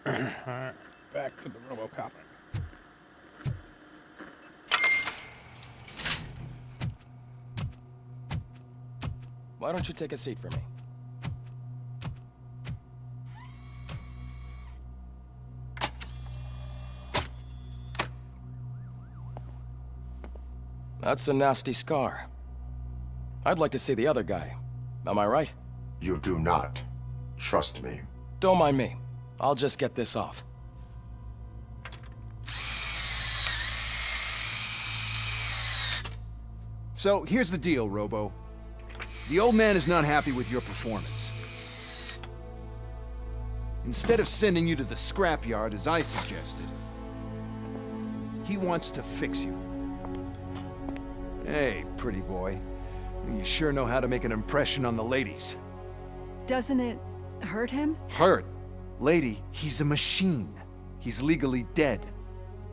Alright, back to the Robocop. Why don't you take a seat for me? That's a nasty scar. I'd like to see the other guy. Am I right? You do not. Trust me. Don't mind me. I'll just get this off. So, here's the deal, Robo. The old man is not happy with your performance. Instead of sending you to the scrapyard, as I suggested, he wants to fix you. Hey, pretty boy. You sure know how to make an impression on the ladies. Doesn't it hurt him? Hurt? Lady, he's a machine. He's legally dead.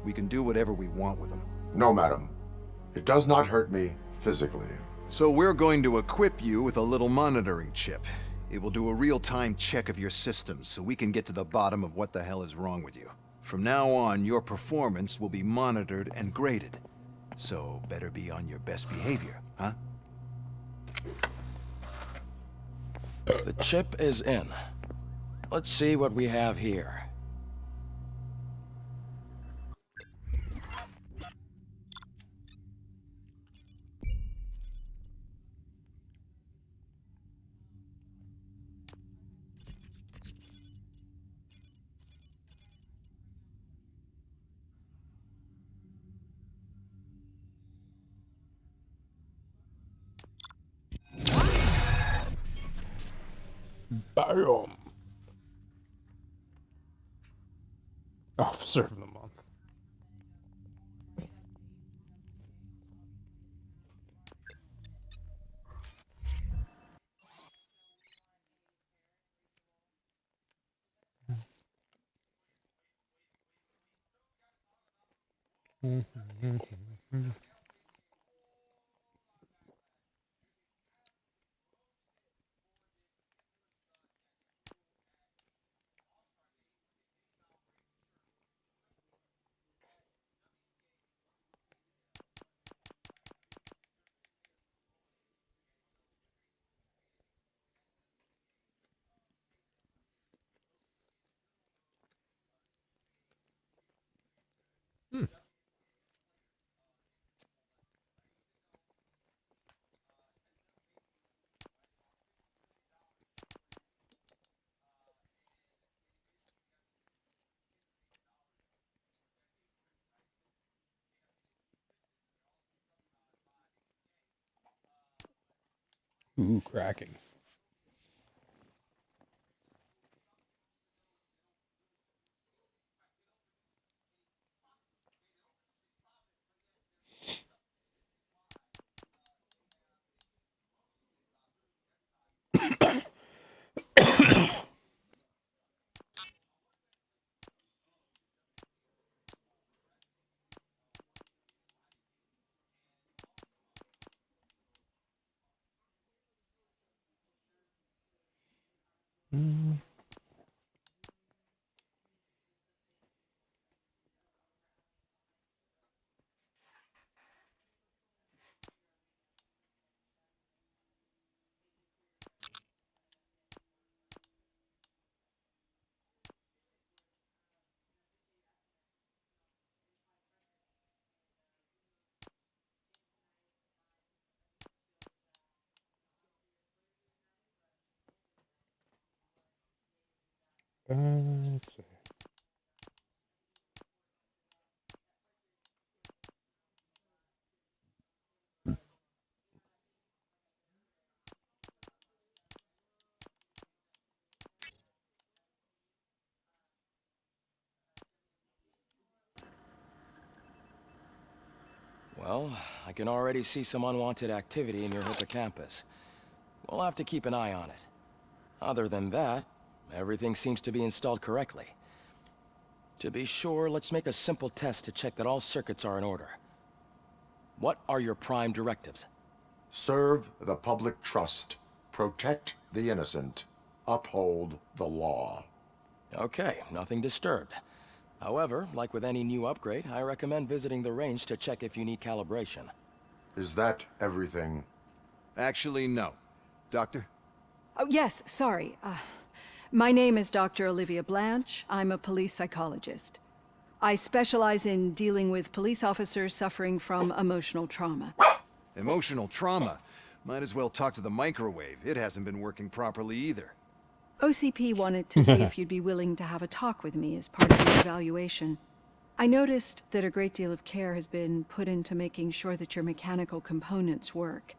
We can do whatever we want with him. No, madam. It does not hurt me physically. So we're going to equip you with a little monitoring chip. It will do a real-time check of your systems so we can get to the bottom of what the hell is wrong with you. From now on, your performance will be monitored and graded. So better be on your best behavior, huh? The chip is in. Let's see what we have here. Bam! Officer of the month. Ooh, cracking. Let's see. Well, I can already see some unwanted activity in your hippocampus. We'll have to keep an eye on it. Other than that, everything seems to be installed correctly. To be sure, let's make a simple test to check that all circuits are in order. What are your prime directives? Serve the public trust. Protect the innocent. Uphold the law. Okay, nothing disturbed. However, like with any new upgrade, I recommend visiting the range to check if you need calibration. Is that everything? Actually, no. Doctor? Oh, yes, sorry. My name is Dr. Olivia Blanche. I'm a police psychologist. I specialize in dealing with police officers suffering from emotional trauma. Emotional trauma? Might as well talk to the microwave. It hasn't been working properly either. OCP wanted to see if you'd be willing to have a talk with me as part of your evaluation. I noticed that a great deal of care has been put into making sure that your mechanical components work.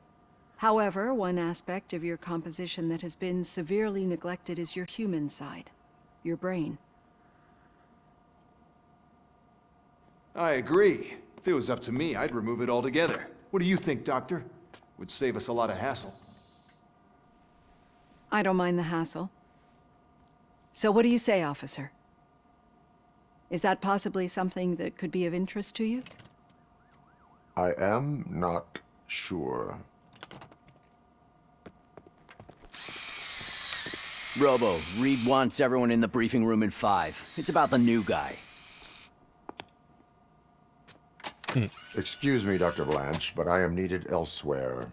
However, one aspect of your composition that has been severely neglected is your human side, your brain. I agree. If it was up to me, I'd remove it altogether. What do you think, Doctor? Would save us a lot of hassle. I don't mind the hassle. So what do you say, officer? Is that possibly something that could be of interest to you? I am not sure. Robo, Reed wants everyone in the briefing room in 5. It's about the new guy. Excuse me, Dr. Blanche, but I am needed elsewhere.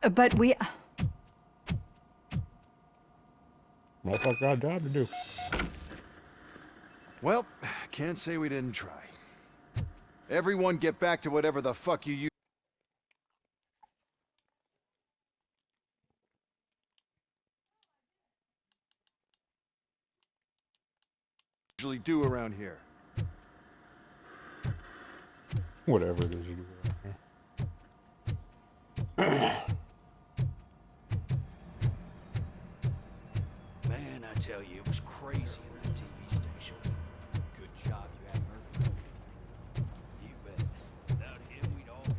But we... Motherfucker got a job to do. Well, can't say we didn't try. Everyone get back to whatever the fuck you usually do around here. Whatever it is you do. Man, I tell you, it was crazy in that TV station. Good job you had Murphy. You bet. Without him, we'd all be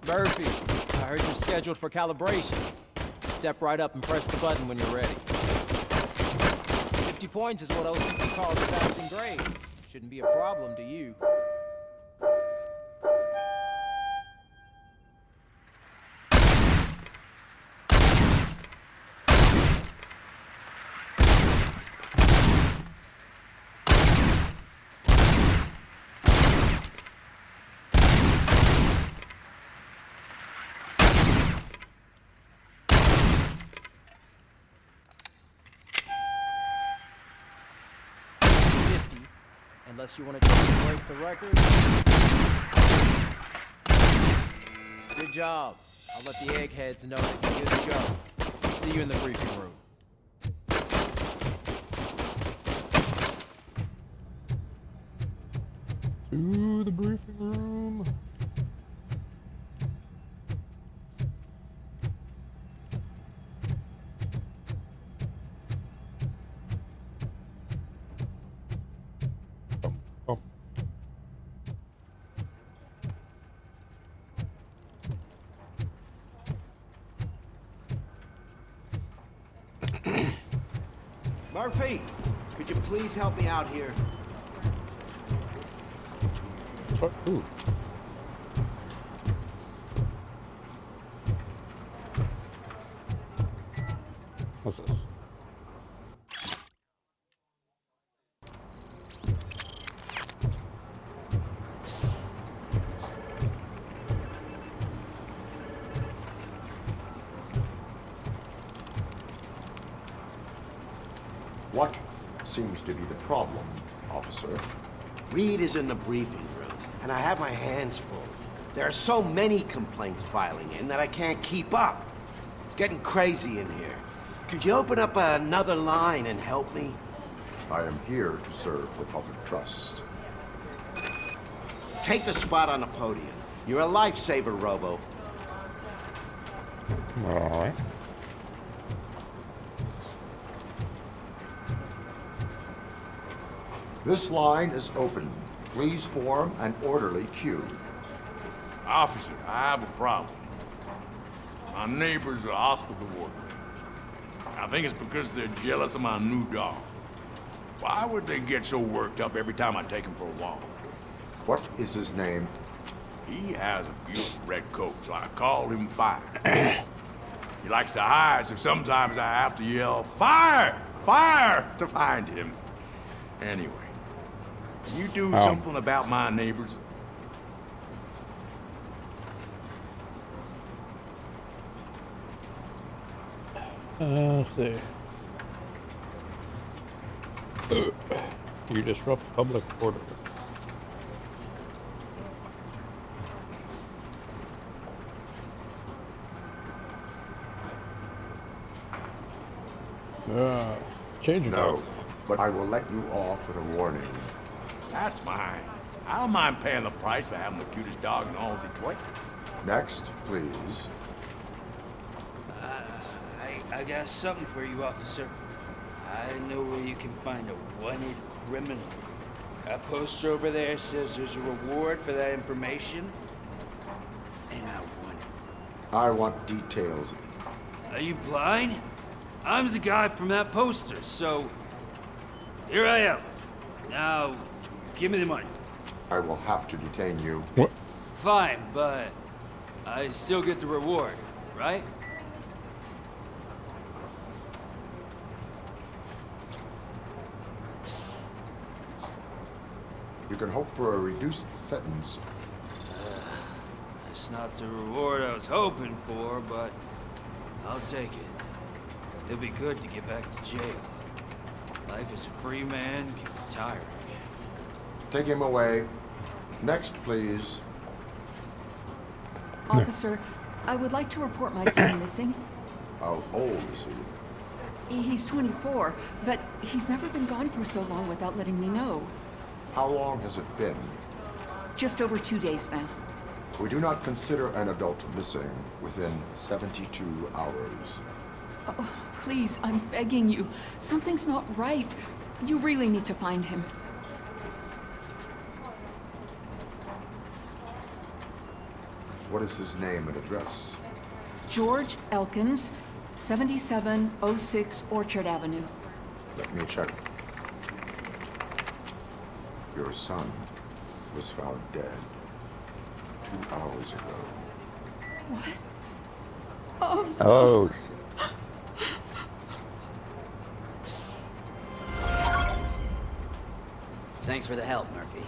gone. Murphy, I heard you're scheduled for calibration. Step right up and press the button when you're ready. 50 points is what OCP calls a passing grade. Shouldn't be a problem to you. Unless you want to try to break the record. Good job. I'll let the eggheads know that you're good to go. See you in the briefing room. To the briefing room. Oh. Murphy, could you please help me out here? Oh, ooh. What's this? What seems to be the problem, officer? Reed is in the briefing room, and I have my hands full. There are so many complaints filing in that I can't keep up. It's getting crazy in here. Could you open up another line and help me? I am here to serve the public trust. Take the spot on the podium. You're a lifesaver, Robo. All right. This line is open. Please form an orderly queue. Officer, I have a problem. My neighbors are hostile toward me. I think it's because they're jealous of my new dog. Why would they get so worked up every time I take him for a walk? What is his name? He has a beautiful red coat, so I call him Fire. He likes to hide, so sometimes I have to yell, "Fire! Fire!" to find him. Anyway, can you do something about my neighbors? Let's see. You disrupt public order. Change your No, dogs. but I will let you off with a warning. That's fine. I don't mind paying the price for having the cutest dog in all of Detroit. Next, please. I got something for you, officer. I know where you can find a wanted criminal. That poster over there says there's a reward for that information, and I want it. I want details. Are you blind? I'm the guy from that poster, so here I am. Now, give me the money. I will have to detain you. What? Fine, but I still get the reward, right? You can hope for a reduced sentence. That's not the reward I was hoping for, but I'll take it. It'll be good to get back to jail. Life as a free man can be tiring. Take him away. Next, please. Officer, I would like to report my son missing. How old is he? He's 24, but he's never been gone for so long without letting me know. How long has it been? Just over 2 days now. We do not consider an adult missing within 72 hours. Oh, please, I'm begging you. Something's not right. You really need to find him. What is his name and address? George Elkins, 7706 Orchard Avenue. Let me check. Your son was found dead 2 hours ago. What? Oh, no. Oh, Thanks for the help, Murphy.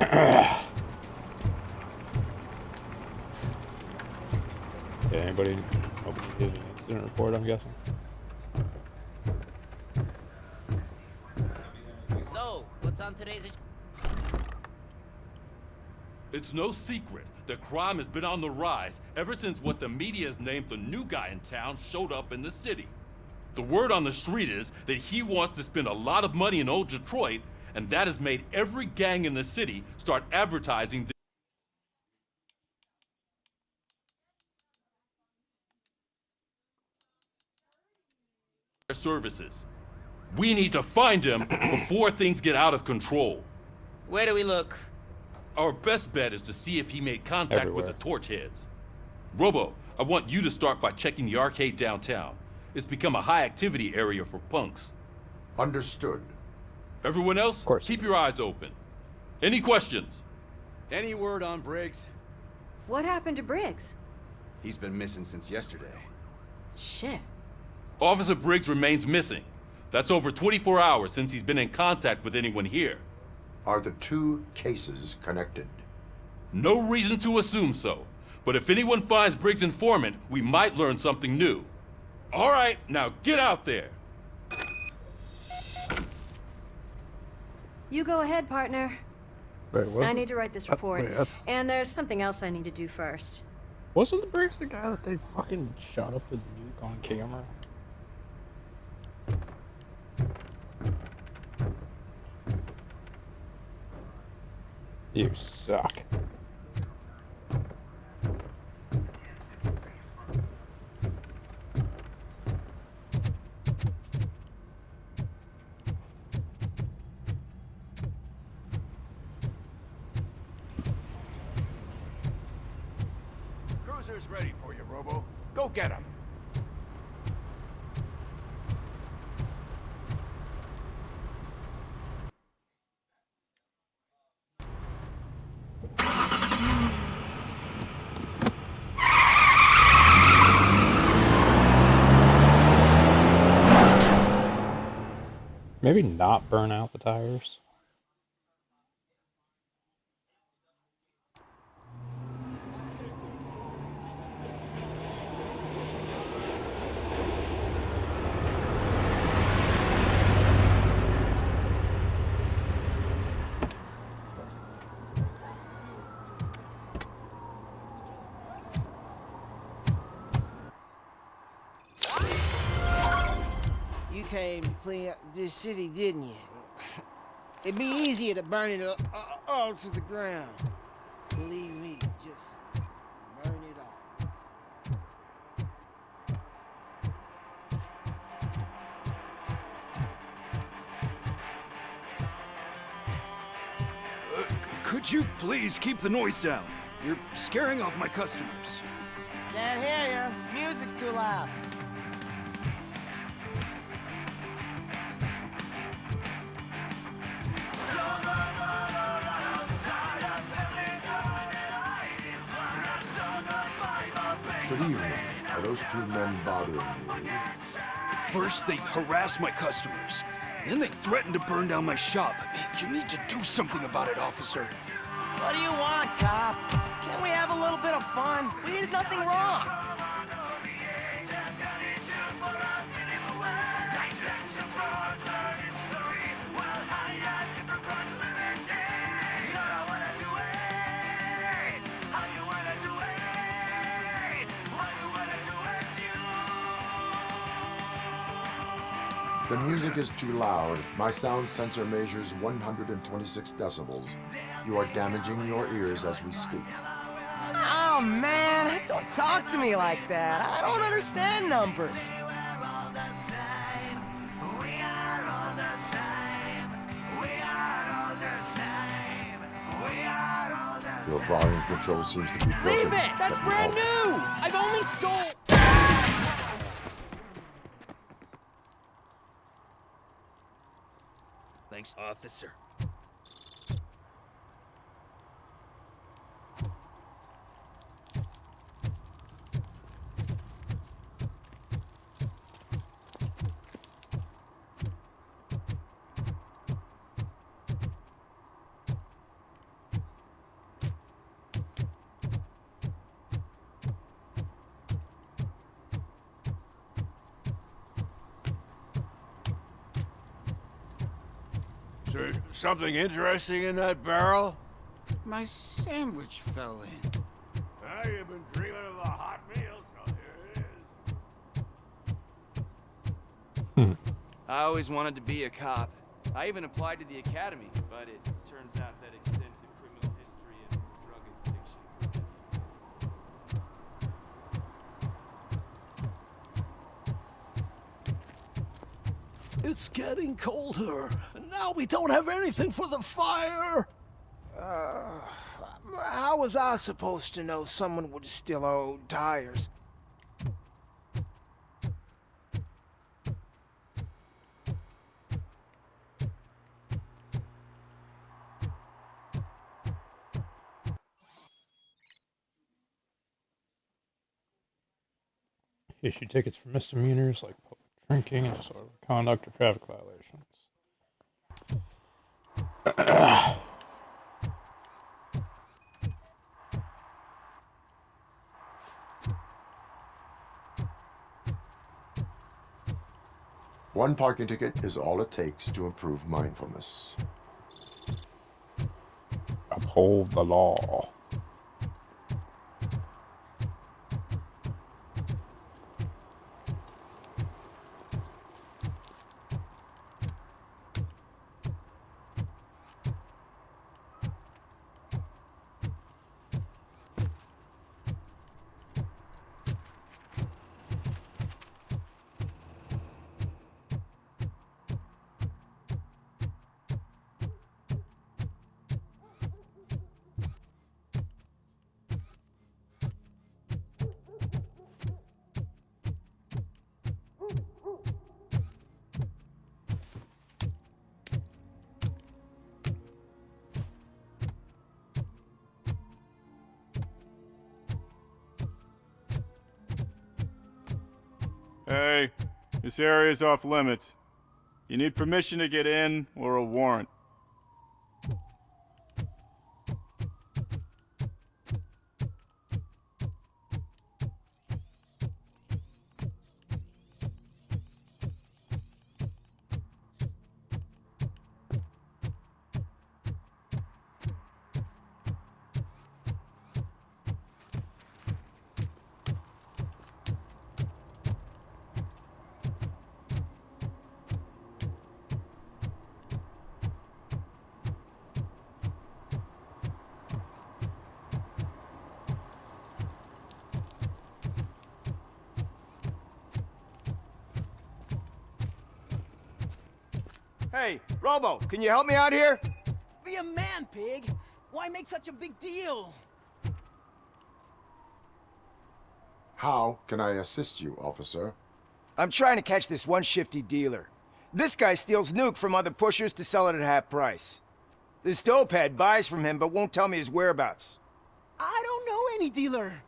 yeah, anybody did an incident report, I'm guessing? So, what's on today's It's no secret that crime has been on the rise ever since what the media has named the new guy in town showed up in the city. The word on the street is that he wants to spend a lot of money in old Detroit, and that has made every gang in the city start advertising their services. We need to find him before things get out of control. Where do we look? Our best bet is to see if he made contact Everywhere. with the torch heads. Robo, I want you to start by checking the arcade downtown. It's become a high-activity area for punks. Understood. Everyone else, Of course. keep your eyes open. Any questions? Any word on Briggs? What happened to Briggs? He's been missing since yesterday. Shit. Officer Briggs remains missing. That's over 24 hours since he's been in contact with anyone here. Are the two cases connected? No reason to assume so. But if anyone finds Briggs' informant, we might learn something new. All right, now get out there. You go ahead, partner. Wait, what? I need to write this report. wait, And there's something else I need to do first. Wasn't the Briggs the guy that they fucking shot up with nuke on camera? You suck. Cruiser's ready for you, Robo. Go get him. maybe not burn out the tires? You came to clean up this city, didn't you? It'd be easier to burn it all to the ground. Believe me, just burn it all. Could you please keep the noise down? You're scaring off my customers. Can't hear you. Music's too loud. Good evening. Are those two men bothering you? First, they harass my customers. Then they threaten to burn down my shop. You need to do something about it, officer. What do you want, cop? Can't we have a little bit of fun? We did nothing wrong. The music is too loud. My sound sensor measures 126 decibels. You are damaging your ears as we speak. Oh, man, don't talk to me like that. I don't understand numbers. Your volume control seems to be broken. Leave it! That's brand new! I've only stole... Thanks, officer. Something interesting in that barrel? My sandwich fell in. Ah, you've been dreaming of a hot meal, so here it is. I always wanted to be a cop. I even applied to the academy, but it turns out that extensive criminal history and drug addiction prevented me. It's getting colder. Now we don't have anything for the fire. How was I supposed to know someone would steal our old tires? Issue tickets for misdemeanors like public drinking and sort of conduct or traffic violations. One parking ticket is all it takes to improve mindfulness. Uphold the law. Hey, this area's off limits. You need permission to get in or a warrant? Hey, Robo, can you help me out here? Be a man, pig. Why make such a big deal? How can I assist you, officer? I'm trying to catch this one shifty dealer. This guy steals nuke from other pushers to sell it at half price. This dopehead buys from him but won't tell me his whereabouts. I don't know any dealer.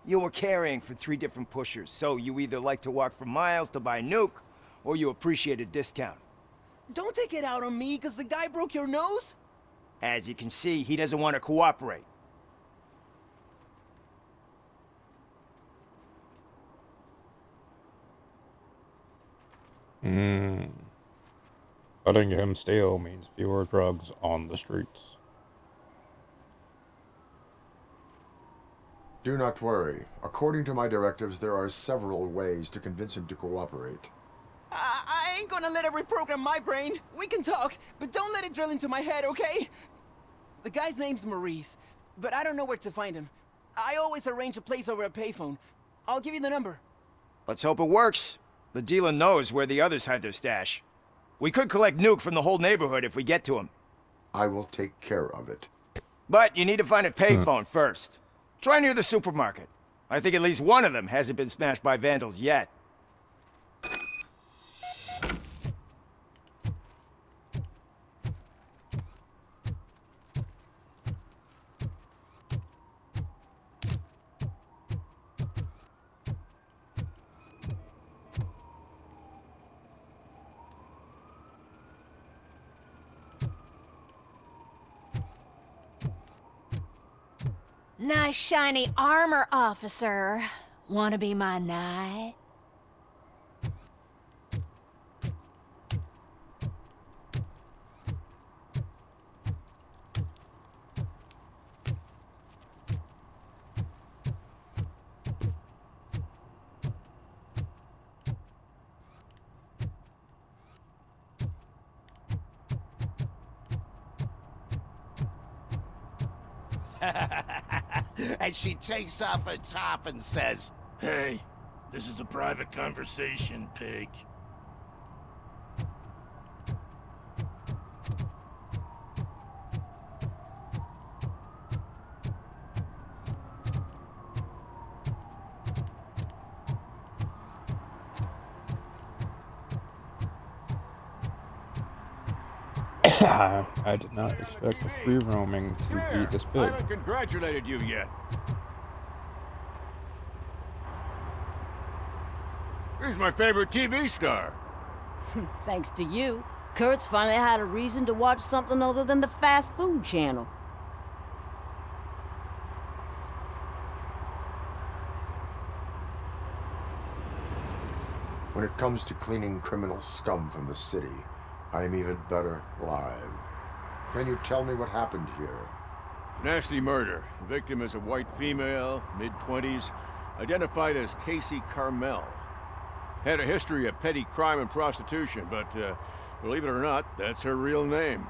You were carrying for 3 different pushers, so you either like to walk for miles to buy nuke, or you appreciate a discount. Don't take it out on me, because the guy broke your nose? As you can see, he doesn't want to cooperate. Letting him steal means fewer drugs on the streets. Do not worry. According to my directives, there are several ways to convince him to cooperate. I ain't gonna let it reprogram my brain. We can talk, but don't let it drill into my head, okay? The guy's name's Maurice, but I don't know where to find him. I always arrange a place over a payphone. I'll give you the number. Let's hope it works. The dealer knows where the others hide their stash. We could collect nuke from the whole neighborhood if we get to him. I will take care of it. But you need to find a payphone first. Try near the supermarket. I think at least one of them hasn't been smashed by vandals yet. Nice shiny armor, officer. Wanna be my knight? And she takes off her top and says, Hey, this is a private conversation, pig. I did not expect the free roaming to be this I big. haven't congratulated you yet. He's my favorite TV star. Thanks to you, Kurt's finally had a reason to watch something other than the fast food channel. When it comes to cleaning criminal scum from the city, I am even better live. Can you tell me what happened here? Nasty murder. The victim is a white female, mid-20s, identified as Casey Carmel. Had a history of petty crime and prostitution, but believe it or not, that's her real name.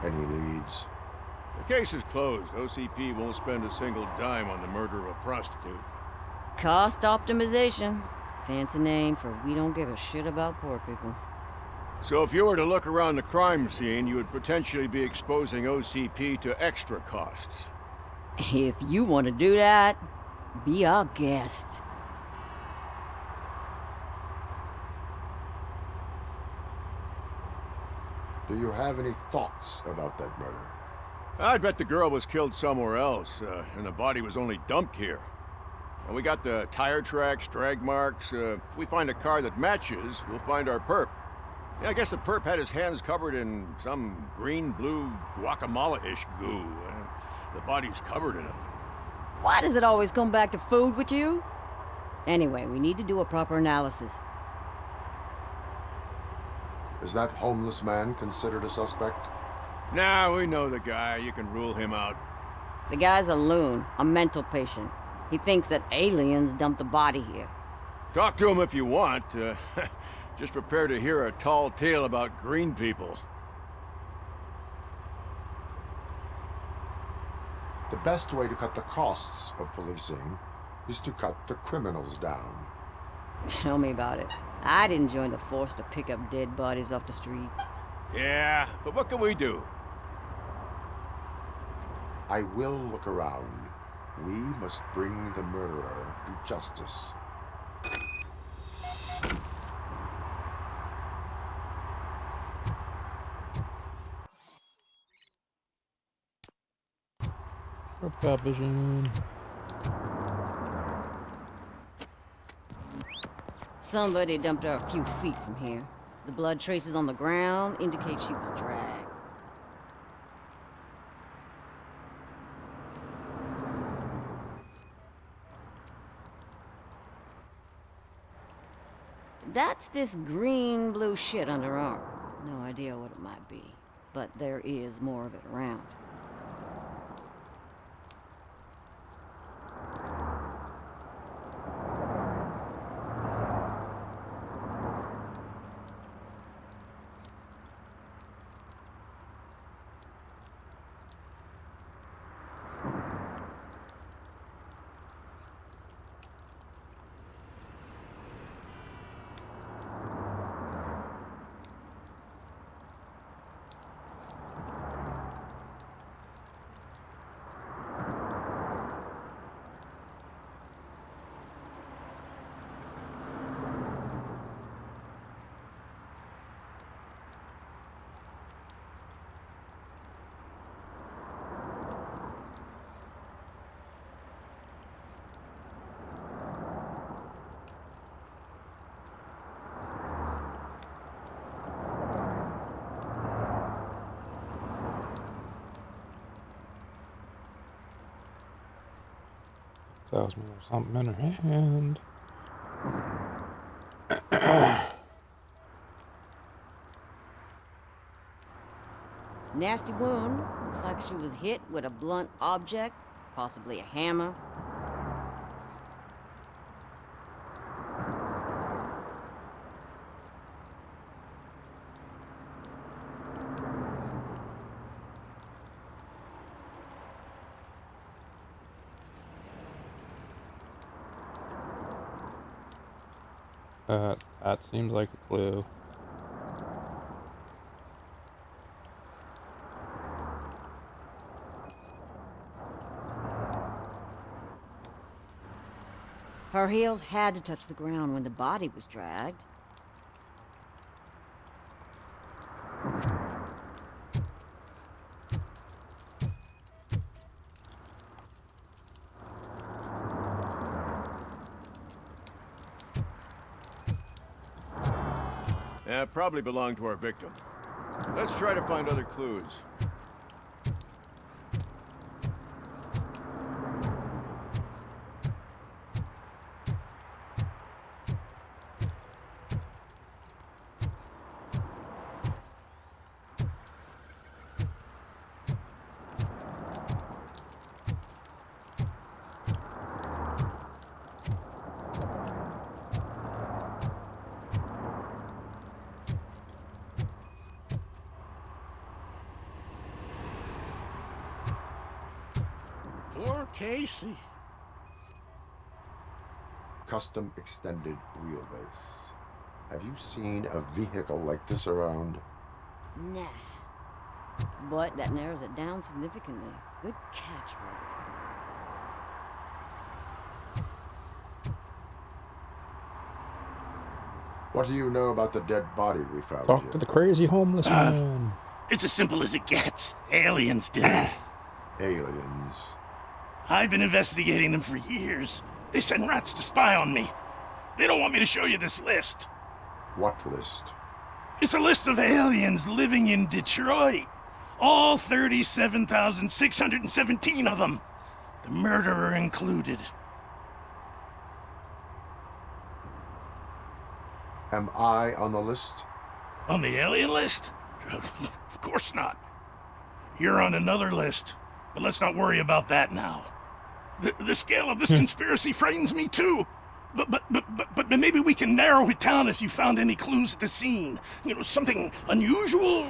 Any leads? The case is closed. OCP won't spend a single dime on the murder of a prostitute. Cost optimization. Fancy name for we don't give a shit about poor people. So if you were to look around the crime scene, you would potentially be exposing OCP to extra costs. If you want to do that, be our guest. Do you have any thoughts about that murder? I'd bet the girl was killed somewhere else, and the body was only dumped here. And we got the tire tracks, drag marks. If we find a car that matches, we'll find our perp. Yeah, I guess the perp had his hands covered in some green-blue guacamole-ish goo. The body's covered in it. Why does it always come back to food with you? Anyway, we need to do a proper analysis. Is that homeless man considered a suspect? Nah, we know the guy. You can rule him out. The guy's a loon, a mental patient. He thinks that aliens dumped the body here. Talk to him if you want. Just prepare to hear a tall tale about green people. The best way to cut the costs of policing is to cut the criminals down. Tell me about it. I didn't join the force to pick up dead bodies off the street. Yeah, but what can we do? I will look around. We must bring the murderer to justice. Robocop vision. Somebody dumped her a few feet from here. The blood traces on the ground indicate she was dragged. That's this green-blue shit under her arm. No idea what it might be, but there is more of it around. Tells me there's something in her hand. Nasty wound. Looks like she was hit with a blunt object, possibly a hammer. That seems like a clue. Her heels had to touch the ground when the body was dragged. Yeah, probably belonged to our victim. Let's try to find other clues. Poor Casey. Custom extended wheelbase. Have you seen a vehicle like this around? Nah. But that narrows it down significantly. Good catch, Robert. What do you know about the dead body we found Talk here? to the crazy homeless man. It's as simple as it gets. Aliens did it. Aliens. I've been investigating them for years. They send rats to spy on me. They don't want me to show you this list. What list? It's a list of aliens living in Detroit. All 37,617 of them. The murderer included. Am I on the list? On the alien list? Of course not. You're on another list, but let's not worry about that now. The scale of this conspiracy frightens me too. But maybe we can narrow it down if you found any clues at the scene. You know, something unusual.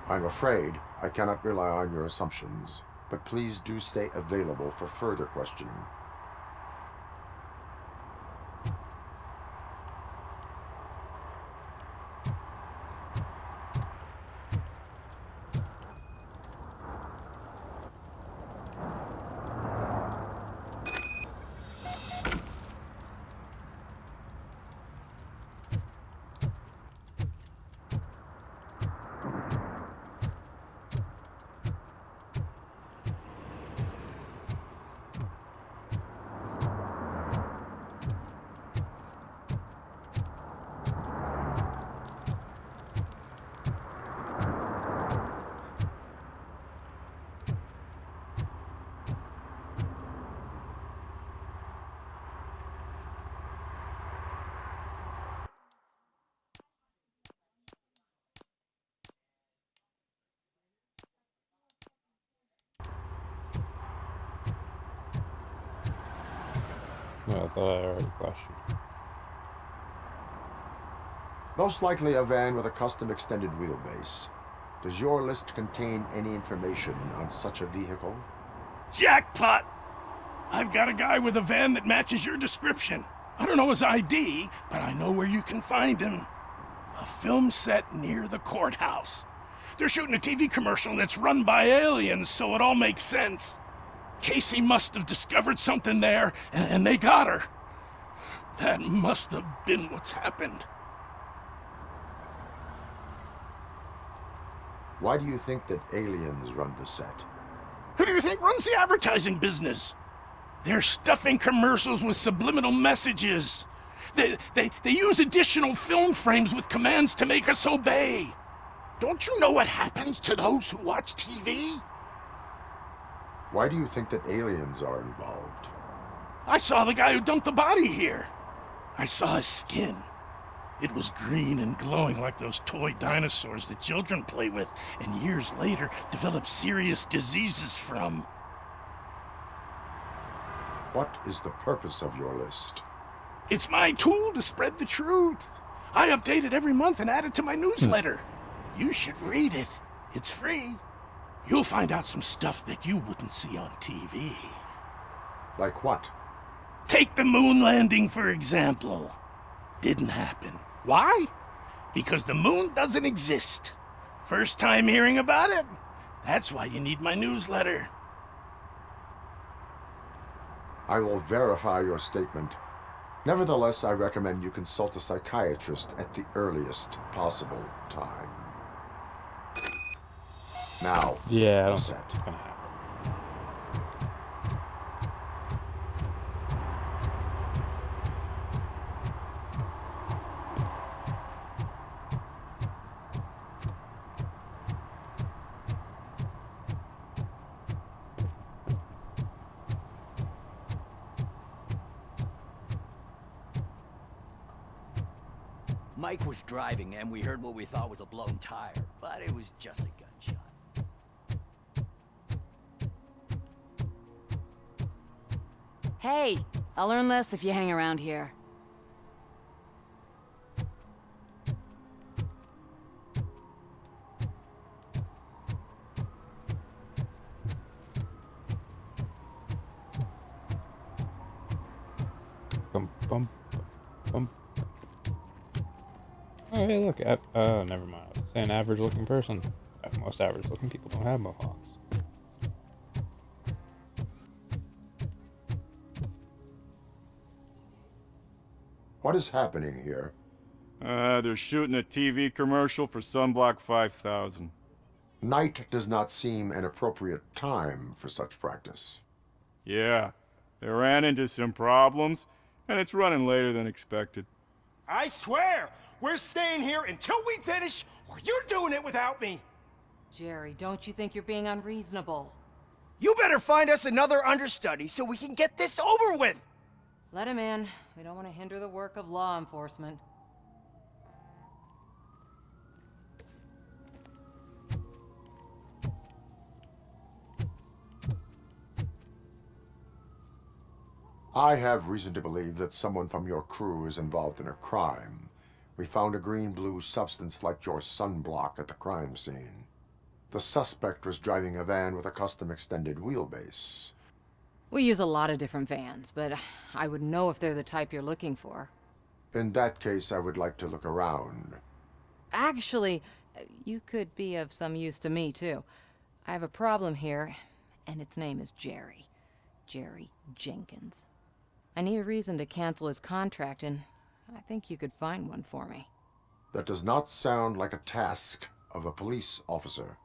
I'm afraid I cannot rely on your assumptions, but please do stay available for further questioning. Well, I thought I already questioned. Most likely a van with a custom extended wheelbase. Does your list contain any information on such a vehicle? Jackpot! I've got a guy with a van that matches your description. I don't know his ID, but I know where you can find him. A film set near the courthouse. They're shooting a TV commercial and it's run by aliens, so it all makes sense. Casey must have discovered something there, and they got her. That must have been what's happened. Why do you think that aliens run the set? Who do you think runs the advertising business? They're stuffing commercials with subliminal messages. They use additional film frames with commands to make us obey. Don't you know what happens to those who watch TV? Why do you think that aliens are involved? I saw the guy who dumped the body here. I saw his skin. It was green and glowing like those toy dinosaurs that children play with and years later develop serious diseases from. What is the purpose of your list? It's my tool to spread the truth. I update it every month and add it to my newsletter. You should read it. It's free. You'll find out some stuff that you wouldn't see on TV. Like what? Take the moon landing, for example. Didn't happen. Why? Because the moon doesn't exist. First time hearing about it? That's why you need my newsletter. I will verify your statement. Nevertheless, I recommend you consult a psychiatrist at the earliest possible time. Now, yeah, I don't set. think it's gonna happen. Mike was driving and we heard what we thought was a blown tire, but it was just a gunshot. Hey, I'll learn less if you hang around here. Bum, bum, bum. Oh, hey, look. Never mind. I was saying average-looking person. Most average-looking people don't have mohawks. What is happening here? They're shooting a TV commercial for Sunblock 5000. Night does not seem an appropriate time for such practice. Yeah, they ran into some problems, and it's running later than expected. I swear, we're staying here until we finish, or you're doing it without me. Jerry, don't you think you're being unreasonable? You better find us another understudy so we can get this over with. Let him in. We don't want to hinder the work of law enforcement. I have reason to believe that someone from your crew is involved in a crime. We found a green-blue substance like your sunblock at the crime scene. The suspect was driving a van with a custom extended wheelbase. We use a lot of different vans, but I wouldn't know if they're the type you're looking for. In that case, I would like to look around. Actually, you could be of some use to me, too. I have a problem here, and its name is Jerry. Jerry Jenkins. I need a reason to cancel his contract, and I think you could find one for me. That does not sound like a task of a police officer.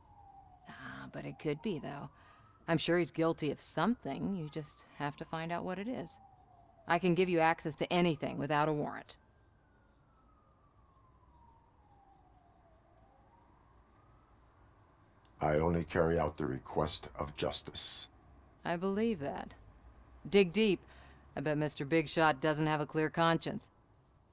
But it could be, though. I'm sure he's guilty of something. You just have to find out what it is. I can give you access to anything without a warrant. I only carry out the request of justice. I believe that. Dig deep. I bet Mr. Big Shot doesn't have a clear conscience.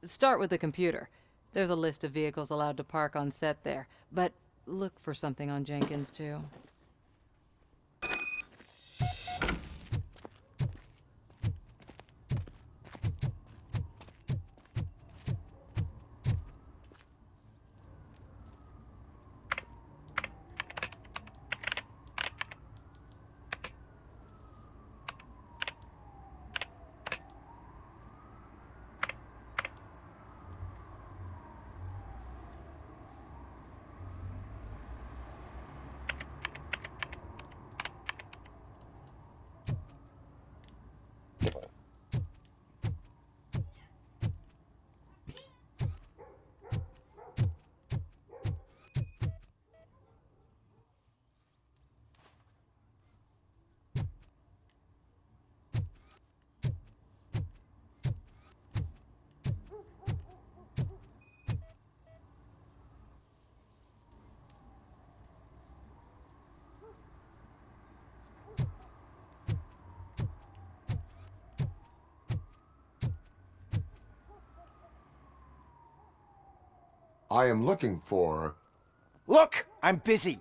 Start with the computer. There's a list of vehicles allowed to park on set there, but look for something on Jenkins, too. I am looking for... Look, I'm busy.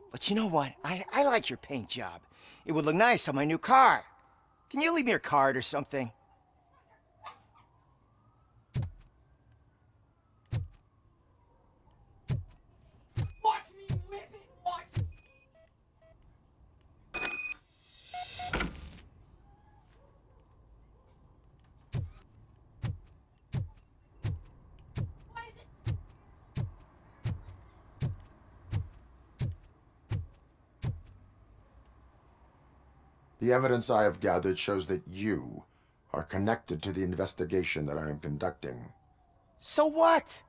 But you know what? I like your paint job. It would look nice on my new car. Can you leave me your card or something? The evidence I have gathered shows that you are connected to the investigation that I am conducting. So what?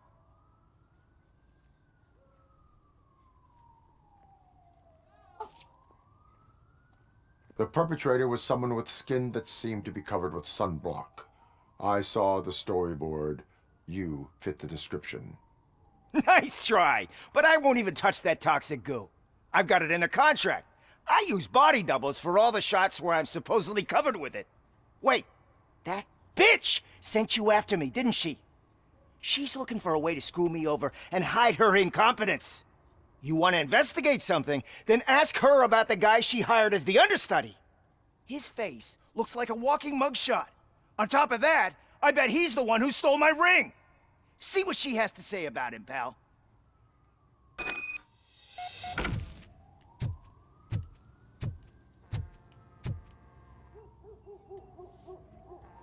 The perpetrator was someone with skin that seemed to be covered with sunblock. I saw the storyboard. You fit the description. Nice try, but I won't even touch that toxic goo. I've got it in the contract. I use body doubles for all the shots where I'm supposedly covered with it. Wait, that bitch sent you after me, didn't she? She's looking for a way to screw me over and hide her incompetence. You want to investigate something, then ask her about the guy she hired as the understudy. His face looks like a walking mugshot. On top of that, I bet he's the one who stole my ring. See what she has to say about him, pal.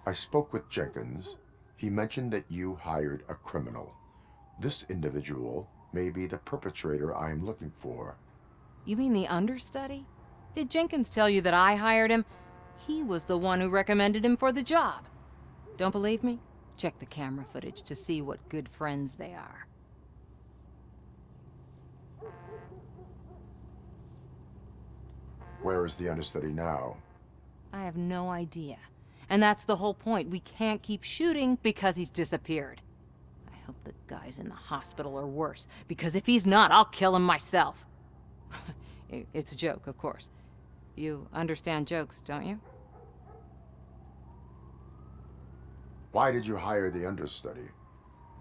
I spoke with Jenkins. He mentioned that you hired a criminal. This individual may be the perpetrator I am looking for. You mean the understudy? Did Jenkins tell you that I hired him? He was the one who recommended him for the job. Don't believe me? Check the camera footage to see what good friends they are. Where is the understudy now? I have no idea. And that's the whole point. We can't keep shooting because he's disappeared. I hope the guy's in the hospital or worse, because if he's not, I'll kill him myself. It's a joke, of course. You understand jokes, don't you? Why did you hire the understudy?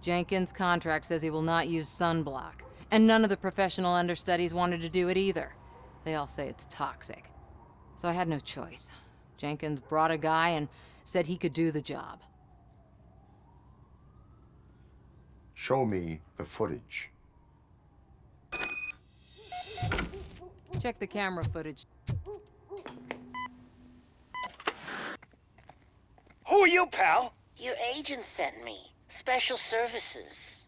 Jenkins' contract says he will not use sunblock, and none of the professional understudies wanted to do it either. They all say it's toxic. So I had no choice. Jenkins brought a guy and said he could do the job. Show me the footage. Check the camera footage. Who are you, pal? Your agent sent me. Special services.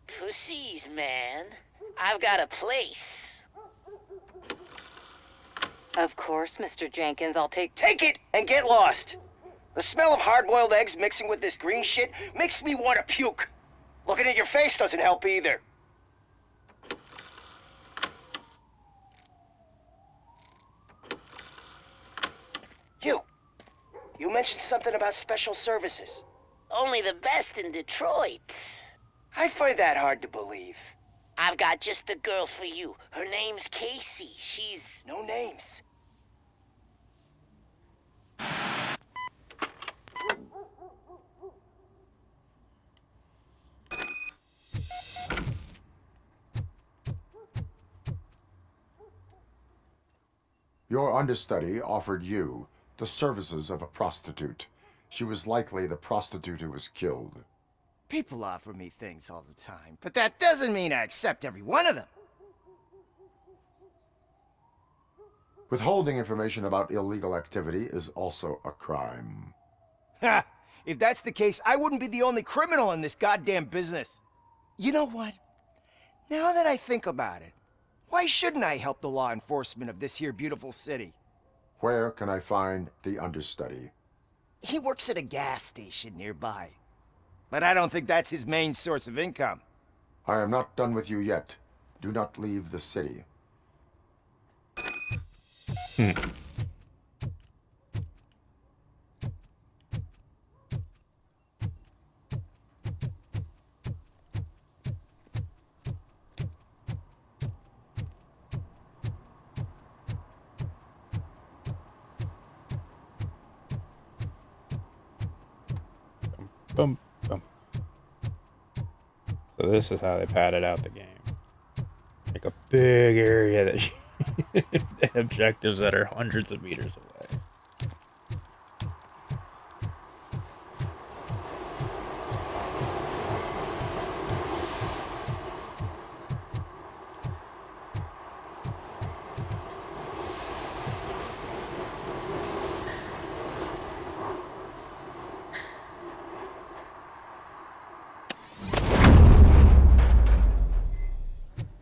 Pussies, man. I've got a place. Of course, Mr. Jenkins, I'll take... Take it and get lost. The smell of hard-boiled eggs mixing with this green shit makes me want to puke. Looking at your face doesn't help either. You mentioned something about special services. Only the best in Detroit. I find that hard to believe. I've got just the girl for you. Her name's Casey. She's... No names. Your understudy offered you the services of a prostitute. She was likely the prostitute who was killed. People offer me things all the time, but that doesn't mean I accept every one of them. Withholding information about illegal activity is also a crime. Ha! If that's the case, I wouldn't be the only criminal in this goddamn business. You know what? Now that I think about it, why shouldn't I help the law enforcement of this here beautiful city? Where can I find the understudy? He works at a gas station nearby. But I don't think that's his main source of income. I am not done with you yet. Do not leave the city. Boom, boom. So this is how they padded out the game. Like a big area that objectives that are hundreds of meters away.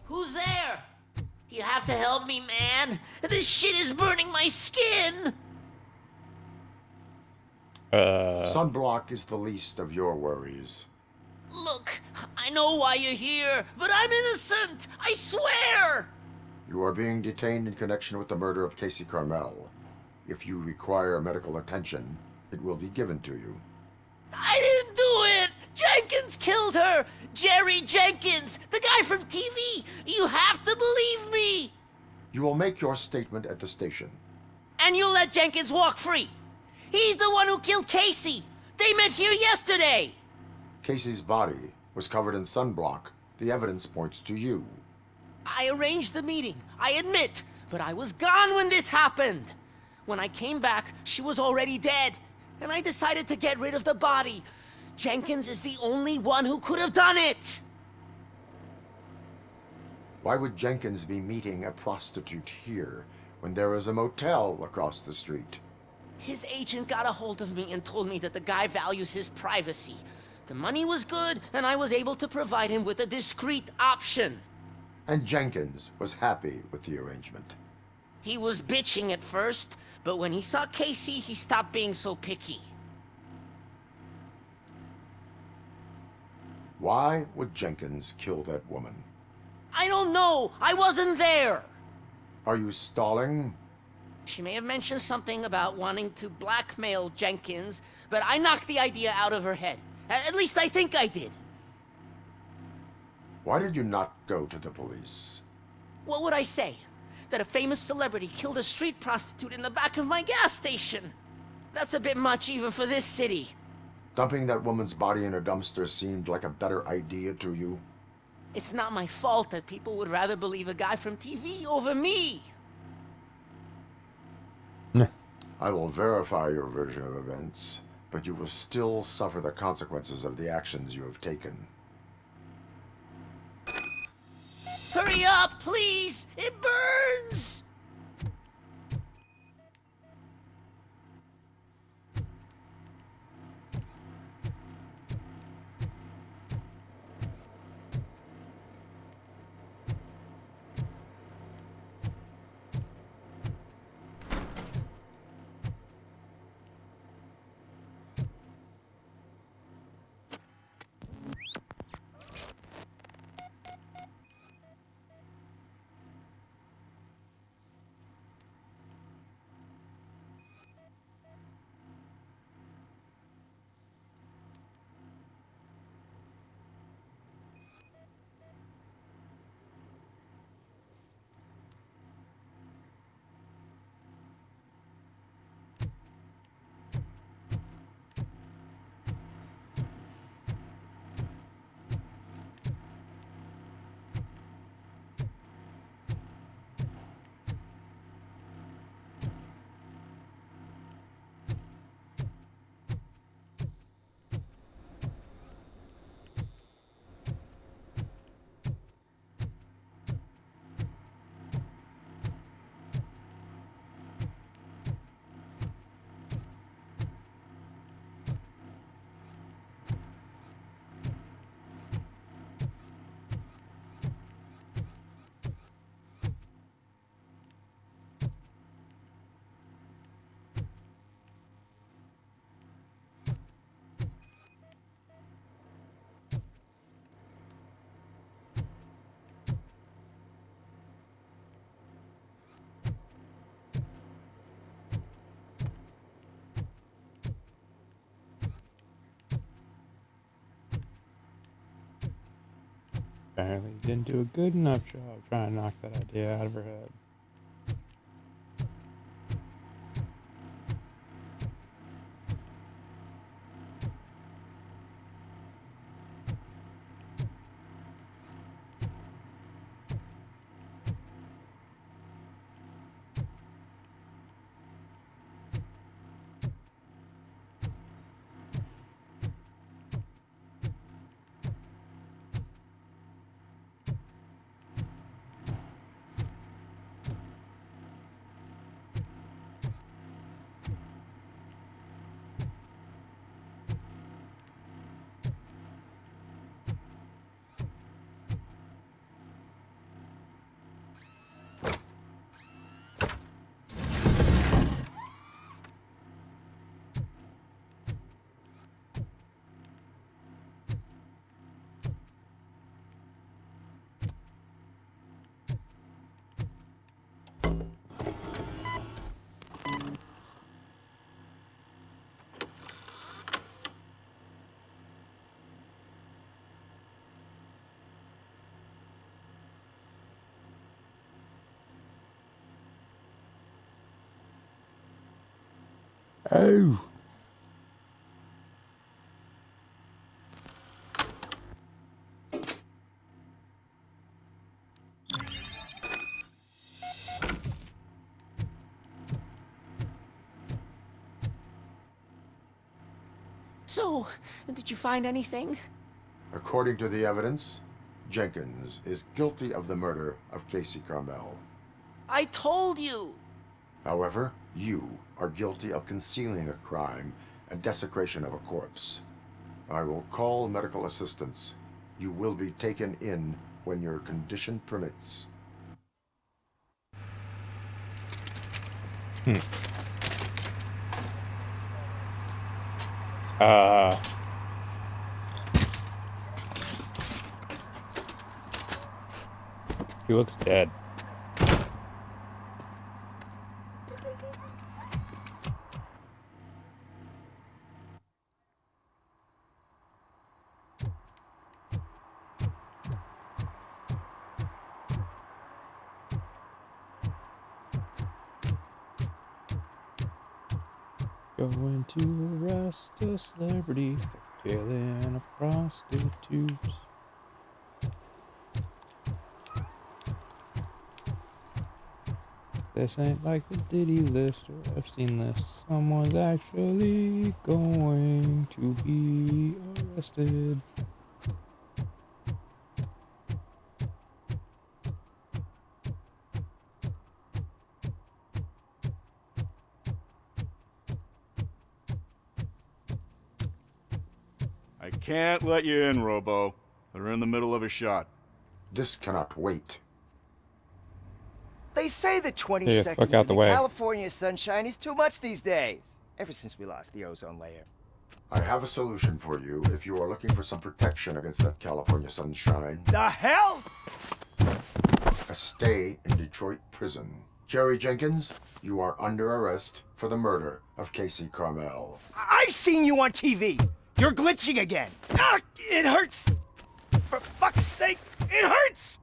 Who's there? You have to help me, man. This shit is burning my skin. Sunblock is the least of your worries. Look, I know why you're here, but I'm innocent. I swear. You are being detained in connection with the murder of Casey Carmel. If you require medical attention, it will be given to you. I didn't do it. Jenkins killed her. Jerry Jenkins, the guy from TV. You have to believe me. You will make your statement at the station. And you'll let Jenkins walk free. He's the one who killed Casey. They met here yesterday. Casey's body was covered in sunblock. The evidence points to you. I arranged the meeting, I admit, but I was gone when this happened. When I came back, she was already dead, and I decided to get rid of the body. Jenkins is the only one who could have done it. Why would Jenkins be meeting a prostitute here when there is a motel across the street? His agent got a hold of me and told me that the guy values his privacy. The money was good, and I was able to provide him with a discreet option. And Jenkins was happy with the arrangement. He was bitching at first, but when he saw Casey, he stopped being so picky. Why would Jenkins kill that woman? I don't know. I wasn't there. Are you stalling? She may have mentioned something about wanting to blackmail Jenkins, but I knocked the idea out of her head. At least I think I did. Why did you not go to the police? What would I say? That a famous celebrity killed a street prostitute in the back of my gas station? That's a bit much even for this city. Dumping that woman's body in a dumpster seemed like a better idea to you? It's not my fault that people would rather believe a guy from TV over me. I will verify your version of events, but you will still suffer the consequences of the actions you have taken. Hurry up, please! It burns! Apparently didn't do a good enough job trying to knock that idea out of her head. Oh. So, did you find anything? According to the evidence, Jenkins is guilty of the murder of Casey Carmel. I told you! However, you are guilty of concealing a crime and desecration of a corpse. I will call medical assistance. You will be taken in when your condition permits. He looks dead. Going to arrest a celebrity for killing a prostitute. This ain't like the Diddy list or Epstein list. Someone's actually going to be arrested. I can't let you in, Robo. They're in the middle of a shot. This cannot wait. They say the 20 Yeah, seconds fuck out in the the way. California sunshine is too much these days. Ever since we lost the ozone layer. I have a solution for you if you are looking for some protection against that California sunshine. The hell? A stay in Detroit prison. Jerry Jenkins, you are under arrest for the murder of Casey Carmel. I seen you on TV. You're glitching again. Ah, it hurts. For fuck's sake, it hurts.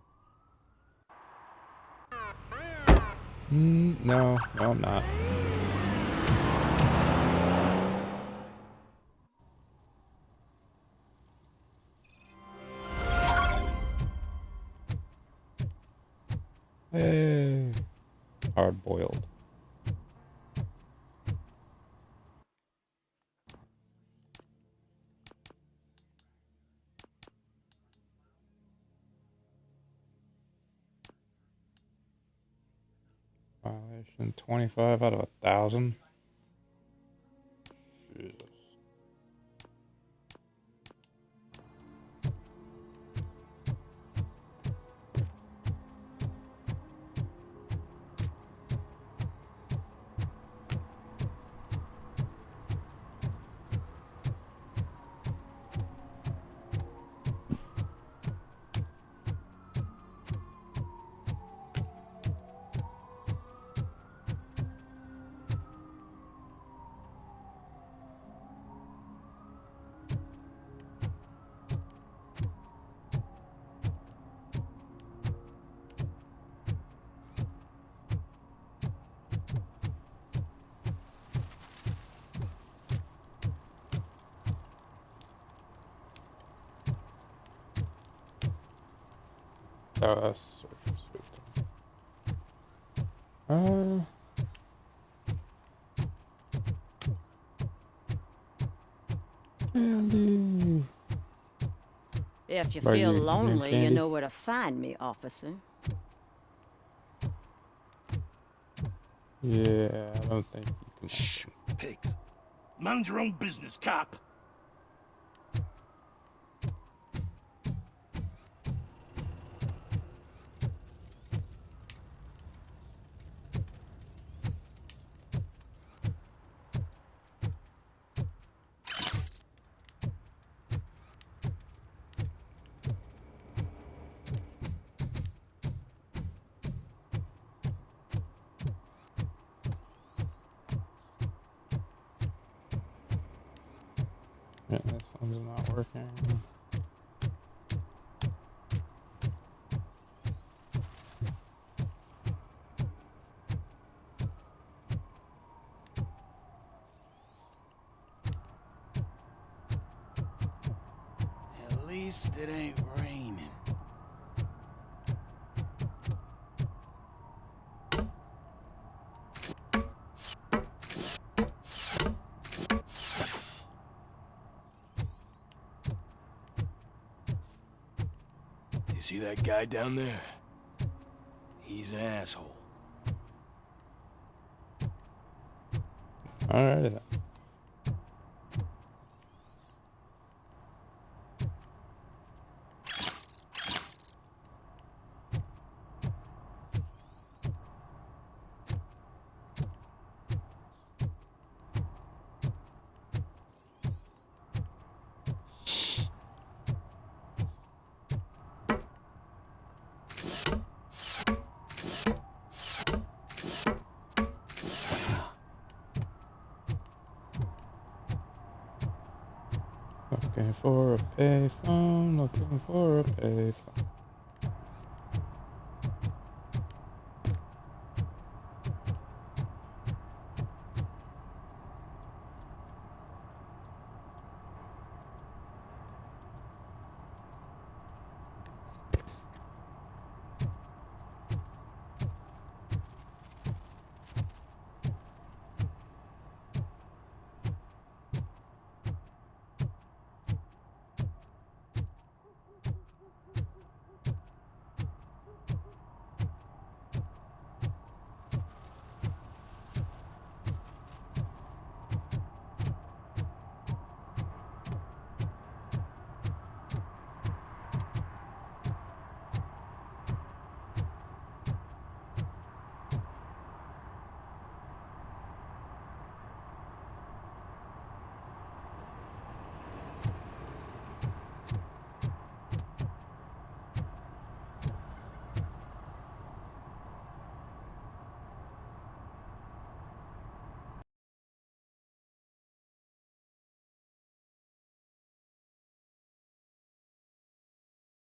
No, I'm not. Hey, hard boiled. Violation 25 out of 1,000. Jesus. Oh, that's search system. Candy. If you Are feel you lonely, you candy? know where to find me, officer. Yeah, I don't think you can. Shh, pigs. Mind your own business, cop. Yeah, this one's not working. At least it ain't raining. You see that guy down there? He's an asshole. Alright. Looking for a payphone, looking for a payphone.